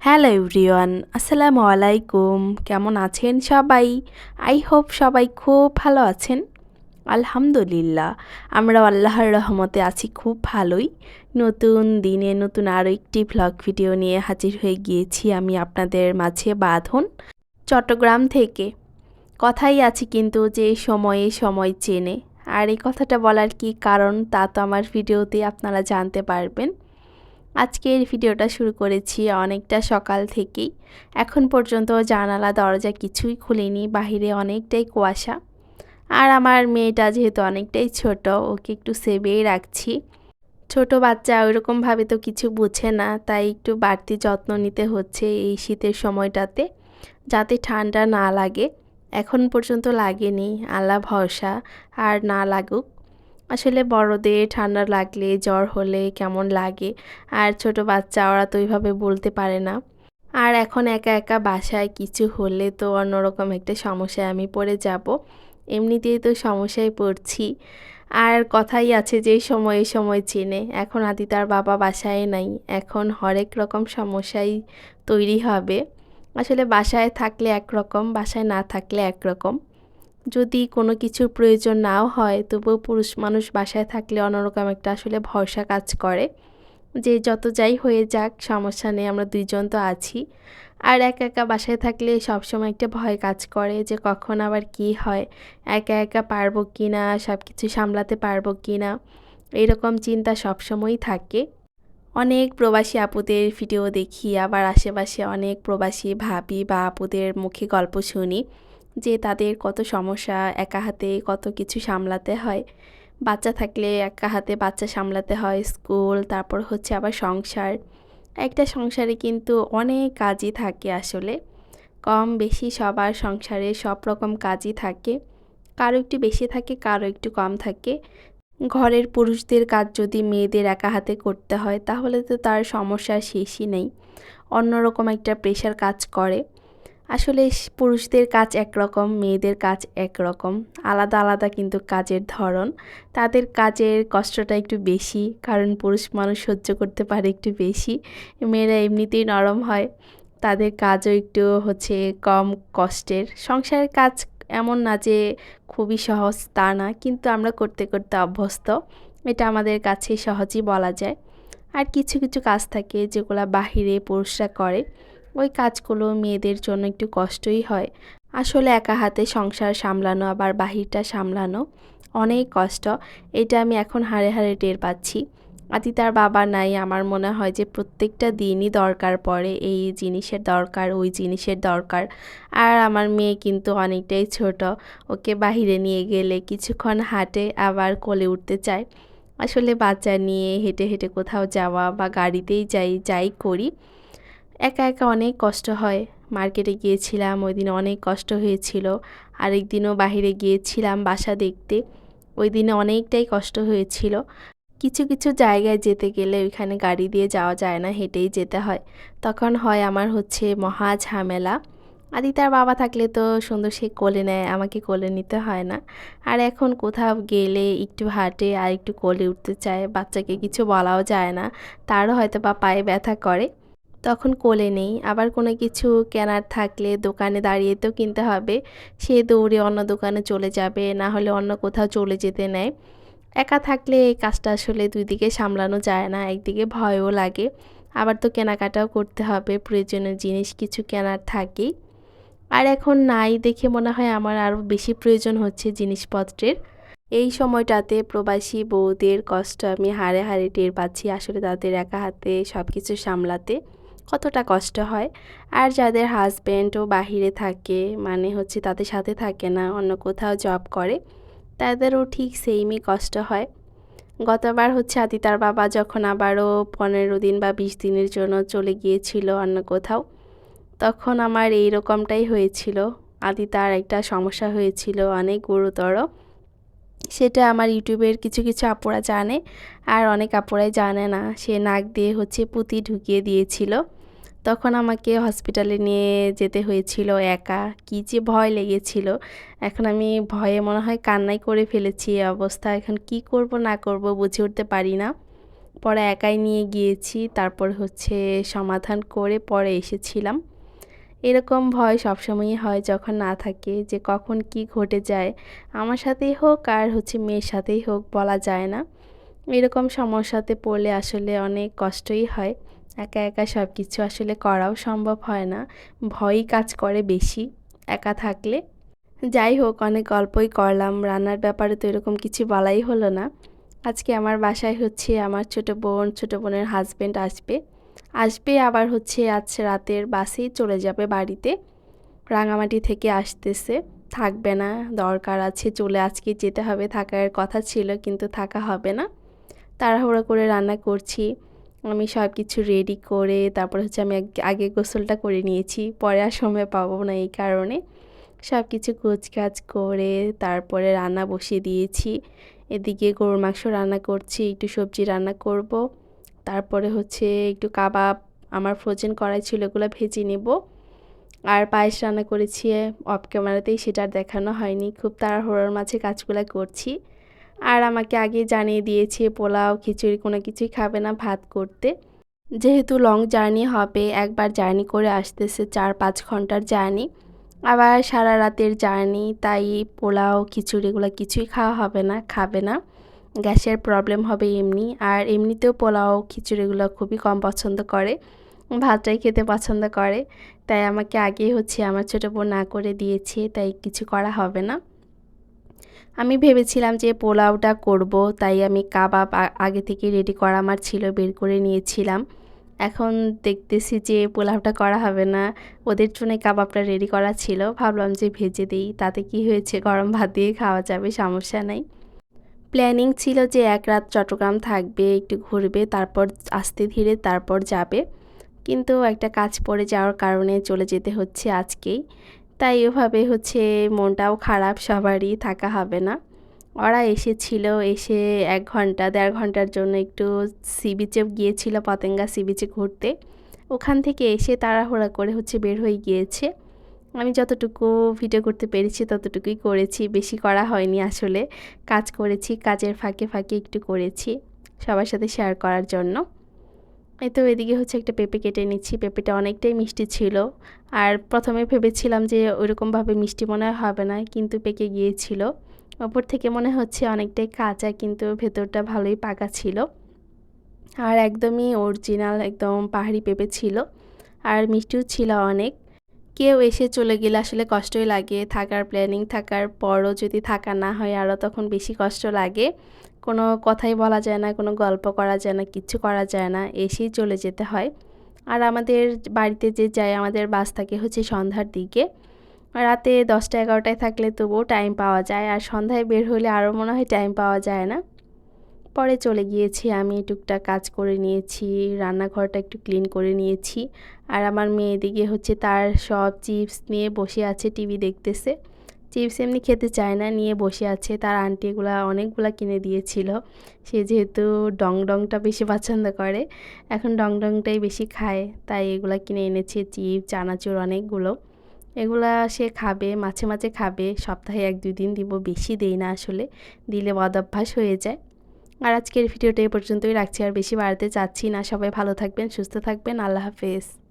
Hello everyone, আসসালামু আলাইকুম। কেমন আছেন সবাই? আই হোপ সবাই খুব ভালো আছেন। আলহামদুলিল্লাহ, আমরাও আল্লাহর রহমতে আছি খুব ভালোই। নতুন দিনে নতুন আরও একটি ভ্লগ ভিডিও নিয়ে হাজির হয়ে গিয়েছি আমি আপনাদের মাঝে বাঁধন, চট্টগ্রাম থেকে। কথাই আছে কিন্তু যে সময়ে সময় চেনে। আর এই কথাটা বলার কি কারণ তা তো আমার ভিডিওতে আপনারা জানতে পারবেন। আজকের ভিডিওটা শুরু করেছি অনেকটা সকাল থেকেই। এখন পর্যন্ত জানালা দরজা কিছুই খুলিনি, বাহিরে অনেকটাই কুয়াশা। আর আমার মেয়েটা যেহেতু অনেকটাই ছোট, ওকে একটু সেভেই রাখছি। ছোট বাচ্চা ওইরকমভাবে তো কিছু বুঝে না, তাই একটু বাড়তি যত্ন নিতে হচ্ছে এই শীতের সময়টাতে, যাতে ঠান্ডা না লাগে। এখন পর্যন্ত লাগেনি, আল্লাহ ভরসা, আর না লাগুক। আসলে বড়দের ঠান্ডা লাগলে জ্বর হলে কেমন লাগে, আর ছোট বাচ্চা ওরা তো ওইভাবে বলতে পারে না। আর এখন একা একা বাসায় কিছু হলে তো অন্যরকম একটা সমস্যায় আমি পড়ে যাব। এমনিতেই তো সমস্যায় পড়ছি। আর কথাই আছে যে সময়ে সময় চেনে। এখন তার বাবা বাসায় নাই, এখন হরেক রকম সমস্যাই তৈরি হবে। আসলে বাসায় থাকলে একরকম, বাসায় না থাকলে একরকম। যদি কোনো কিছুর প্রয়োজন নাও হয়, তবুও পুরুষ মানুষ বাসায় থাকলে অন্যরকম একটা আসলে ভরসা কাজ করে যে যত যাই হয়ে যাক সমস্যা নেই, আমরা দুইজন তো আছি। আর একা একা বাসায় থাকলে সবসময় একটা ভয় কাজ করে যে কখন আবার কি হয়, একা একা পারবো কি না, সব কিছু সামলাতে পারবো কি না, এইরকম চিন্তা সবসময়ই থাকে। অনেক প্রবাসী আপুদের ভিডিও দেখি, আবার আশেপাশে অনেক প্রবাসী ভাবি বা আপুদের মুখে গল্প শুনি যে তাদের কত সমস্যা, একা হাতে কত কিছু সামলাতে হয়। বাচ্চা থাকলে একা হাতে বাচ্চা সামলাতে হয়, স্কুল, তারপর হচ্ছে আবার সংসার। একটা সংসারে কিন্তু অনেক কাজই থাকে আসলে, কম বেশি সবার সংসারে সব রকম কাজই থাকে। কারো একটু বেশি থাকে, কারো একটু কম থাকে। ঘরের পুরুষদের কাজ যদি মেয়েদের একা হাতে করতে হয়, তাহলে তো তার সমস্যার শেষই নেই। অন্যরকম একটা প্রেশার কাজ করে। আসলে পুরুষদের কাজ একরকম, মেয়েদের কাজ একরকম। আলাদা আলাদা কিন্তু কাজের ধরন। তাদের কাজের কষ্টটা একটু বেশি, কারণ পুরুষ মানুষ সহ্য করতে পারে একটু বেশি। মেয়েরা এমনিতেই নরম হয়, তাদের কাজও একটু হচ্ছে কম কষ্টের। সংসারের কাজ এমন না যে খুবই সহজ, তা না, কিন্তু আমরা করতে করতে অভ্যস্ত। এটা আমাদের কাছে সহজই বলা যায়। আর কিছু কিছু কাজ থাকে যেগুলো বাহিরে পুরুষরা করে, ওই কাজগুলো মেয়েদের জন্য একটু কষ্টই হয়। আসলে একা হাতে সংসার সামলানো আবার বাহিরটা সামলানো অনেক কষ্ট, এটা আমি এখন হাড়ে হাড়ে টের পাচ্ছি। তার বাবা নাই, আমার মনে হয় যে প্রত্যেকটা দিনই দরকার পড়ে, এই জিনিসের দরকার, ওই জিনিসের দরকার। আর আমার মেয়ে কিন্তু অনেকটাই ছোট, ওকে বাহিরে নিয়ে গেলে কিছুক্ষণ হাঁটে আবার কোলে উঠতে চায়। আসলে বাচ্চা নিয়ে হেঁটে হেঁটে কোথাও যাওয়া বা গাড়িতেই যাই করি, একা একা অনেক কষ্ট হয়। মার্কেটে গিয়েছিলাম, ওই দিন অনেক কষ্ট হয়েছিল। আরেক দিনও বাহিরে গিয়েছিলাম বাসা দেখতে, ওই দিনে অনেকটাই কষ্ট হয়েছিল। কিছু কিছু জায়গায় যেতে গেলে ওইখানে গাড়ি দিয়ে যাওয়া যায় না, হেঁটেই যেতে হয়। তখন হয় আমার হচ্ছে মহা ঝামেলা। তার বাবা থাকলে তো সুন্দর সে কোলে নেয়, আমাকে কোলে নিতে হয় না। আর এখন কোথাও গেলে একটু হাঁটে আর একটু কোলে উঠতে চায়, বাচ্চাকে কিছু বলাও যায় না, তারও হয়তো বা পায়ে ব্যথা করে, তখন কোলে নেই। আবার কোনো কিছু কেনার থাকলে দোকানে দাঁড়িয়ে তো কিনতে হবে, সে দৌড়ে অন্য দোকানে চলে যাবে, না হলে অন্য কোথাও চলে যেতে নেয়। একা থাকলে এই কাজটা আসলে দুই দিকে সামলানো যায় না, একদিকে ভয়ও লাগে, আবার তো কেনাকাটাও করতে হবে, প্রয়োজনীয় জিনিস কিছু কেনার থাকেই। আর এখন নাই দেখে মনে হয় আমার আরও বেশি প্রয়োজন হচ্ছে জিনিসপত্রের। এই সময়টাতে প্রবাসী বউদের কষ্ট আমি হাড়ে হাড়ে টের পাচ্ছি, আসলে তাদের একা হাতে সব কিছু সামলাতে কতটা কষ্ট হয়। আর যাদের হাজব্যান্ডও বাহিরে থাকে, মানে হচ্ছে তাদের সাথে থাকে না, অন্য কোথাও জব করে, তাদেরও ঠিক সেমই কষ্ট হয়। গতবার হচ্ছে তার বাবা যখন আবারও 15 দিন বা 20 দিনের জন্য চলে গিয়েছিল অন্য কোথাও, তখন আমার এই রকমটাই হয়েছিল। তার একটা সমস্যা হয়েছিল অনেক গুরুতর, সেটা আমার ইউটিউবের কিছু কিছু আপুরা জানে, আর অনেক আপুরাই জানে না। সে নাক দিয়ে হচ্ছে পুঁতি ঢুকিয়ে দিয়েছিল, তখন আমাকে হসপিটালে নিয়ে যেতে হয়েছিল একা, কী যে ভয় লেগেছিল। এখন আমি ভয়ে মনে হয় কান্নাই করে ফেলেছি, এই অবস্থা। এখন কি করব না করব বুঝে উঠতে পারি না। পরে একাই নিয়ে গিয়েছি, তারপর হচ্ছে সমাধান করে পরে এসেছিলাম। এরকম ভয় সবসময়ই হয় যখন না থাকে, যে কখন কি ঘটে যায়, আমার সাথেই হোক আর হচ্ছে মেয়ের সাথেই হোক, বলা যায় না। এরকম সমস্যাতে পড়লে আসলে অনেক কষ্টই হয়। একা একা সব কিছু আসলে করাও সম্ভব হয় না, ভয়ই কাজ করে বেশি একা থাকলে। যাই হোক, অনেক গল্পই করলাম, রান্নার ব্যাপারে তো এরকম কিছু বলাই হলো না। আজকে আমার বাসায় হচ্ছে আমার ছোটো বোনের হাজব্যান্ড আসবে আবার হচ্ছে আজ রাতের বাসেই চলে যাবে বাড়িতে। রাঙামাটি থেকে আসতেছে, থাকবে না, দরকার আছে, চলে আজকে যেতে হবে, থাকার কথা ছিল কিন্তু থাকা হবে না। তাড়াহুড়ো করে রান্না করছি, আমি সব কিছু রেডি করে তারপর হচ্ছে আমি আগে গোসলটা করে নিয়েছি, পরে আর সময় পাবো না, এই কারণে সব কিছু গোছগাছ করে তারপরে রান্না বসিয়ে দিয়েছি। এদিকে গরুর মাংস রান্না করছি, একটু সবজি রান্না করব, তারপরে হচ্ছে একটু কাবাব আমার ফ্রোজেন করাই ছিল, এগুলো ভেজে নেব। আর পায়েস রান্না করেছি অফ ক্যামেরাতেই, সেটা আর দেখানো হয়নি, খুব তাড়াহুড়োর মাঝে কাজগুলো করছি। আর আমাকে আগে জানিয়ে দিয়েছে পোলাও খিচুড়ি কোনো কিছুই খাবে না ভাত করতে, যেহেতু লং জার্নি হবে, একবার জার্নি করে আসতেছে 4-5 ঘন্টার জার্নি, আবার সারা রাতের জার্নি, তাই পোলাও খিচুড়িগুলো কিছুই খাওয়া হবে না, খাবে না, গ্যাসের প্রবলেম হবে এমনি, আর এমনিতেও পোলাও খিচুড়িগুলো খুবই কম পছন্দ করে, ভাতটাই খেতে পছন্দ করে। তাই আমাকে আগেই হচ্ছে আমার ছোটো বোন না করে দিয়েছে, তাই কিছু করা হবে না। আমি ভেবেছিলাম যে পোলাওটা করব, তাই আমি কাবাব আগে থেকে রেডি করা আমার ছিল, বের করে নিয়েছিলাম। এখন দেখতেছি যে পোলাওটা করা হবে না, ওদের জন্য কাবাবটা রেডি করা ছিল, ভাবলাম যে ভেজে দিই, তাতে কি হয়েছে, গরম ভাত দিয়ে খাওয়া যাবে, সমস্যা নাই। প্ল্যানিং ছিল যে এক রাত চট্টগ্রাম থাকবে, একটু ঘুরবে, তারপর আস্তে ধীরে তারপর যাবে, কিন্তু একটা কাজ পড়ে যাওয়ার কারণে চলে যেতে হচ্ছে আজকেই। তাই ওভাবে হচ্ছে মনটাও খারাপ, সবারই, থাকা হবে না। ওরা এসেছিল, এসে 1 ঘন্টা 1.5 ঘন্টার জন্য একটু সি বিচে গিয়েছিল, পতেঙ্গা সি বিচে ঘুরতে। ওখান থেকে এসে তাড়াহুড়া করে হচ্ছে বের হয়ে গিয়েছে। আমি যতটুকু ভিডিও করতে পেরেছি ততটুকুই করেছি, বেশি করা হয়নি আসলে। কাজ করেছি, কাজের ফাঁকে ফাঁকে একটু করেছি সবার সাথে শেয়ার করার জন্য। এই তো এদিকে হচ্ছে একটা পেঁপে কেটে নিচ্ছি, পেঁপেটা অনেকটাই মিষ্টি ছিল, আর প্রথমে ভেবেছিলাম যে ওইরকমভাবে মিষ্টি মনে হবে না, কিন্তু পেকে গিয়েছিল। ওপর থেকে মনে হচ্ছে অনেকটাই কাঁচা, কিন্তু ভেতরটা ভালোই পাকা ছিল, আর একদমই অরিজিনাল একদম পাহাড়ি পেঁপে ছিল, আর মিষ্টিও ছিল অনেক। কেউ এসে চলে গেলে আসলে কষ্টই লাগে, থাকার প্ল্যানিং থাকার পরও যদি থাকা না হয় আরও তখন বেশি কষ্ট লাগে। কোনো কথাই বলা যায় না, কোনো গল্প করা যায় না, কিচ্ছু করা যায় না, এসেই চলে যেতে হয়। আর আমাদের বাড়িতে যে যায়, আমাদের বাস থাকে হচ্ছে সন্ধ্যার দিকে, রাতে 10টা-11টায় থাকলে তবুও টাইম পাওয়া যায়, আর সন্ধ্যায় বের হলে আরও মনে হয় টাইম পাওয়া যায় না। পরে চলে গিয়েছি, আমি টুকটাক কাজ করে নিয়েছি, রান্নাঘরটা একটু ক্লিন করে নিয়েছি। আর আমার মেয়ে এদিকে হচ্ছে তার সব চিপস নিয়ে বসে আছে, টিভি দেখতেছে। চিপস এমনি খেতে চায় না, নিয়ে বসে আছে, তার আন্টি এগুলা অনেকগুলা কিনে দিয়েছিল, সে যেহেতু ডং ডংটা বেশি পছন্দ করে, এখন ডং ডংটাই বেশি খায়, তাই এগুলা কিনে এনেছে, চিপস চানাচুর অনেকগুলো। এগুলা সে খাবে, মাঝে মাঝে খাবে, সপ্তাহে 1-2 দিন দিব, বেশি দেই না আসলে, দিলে বদ অভ্যাস হয়ে যায়। আর আজকের ভিডিওটা এই পর্যন্তই রাখছি, আর বেশি বাড়াতে চাচ্ছি না। সবাই ভালো থাকবেন, সুস্থ থাকবেন, আল্লাহ হাফেজ।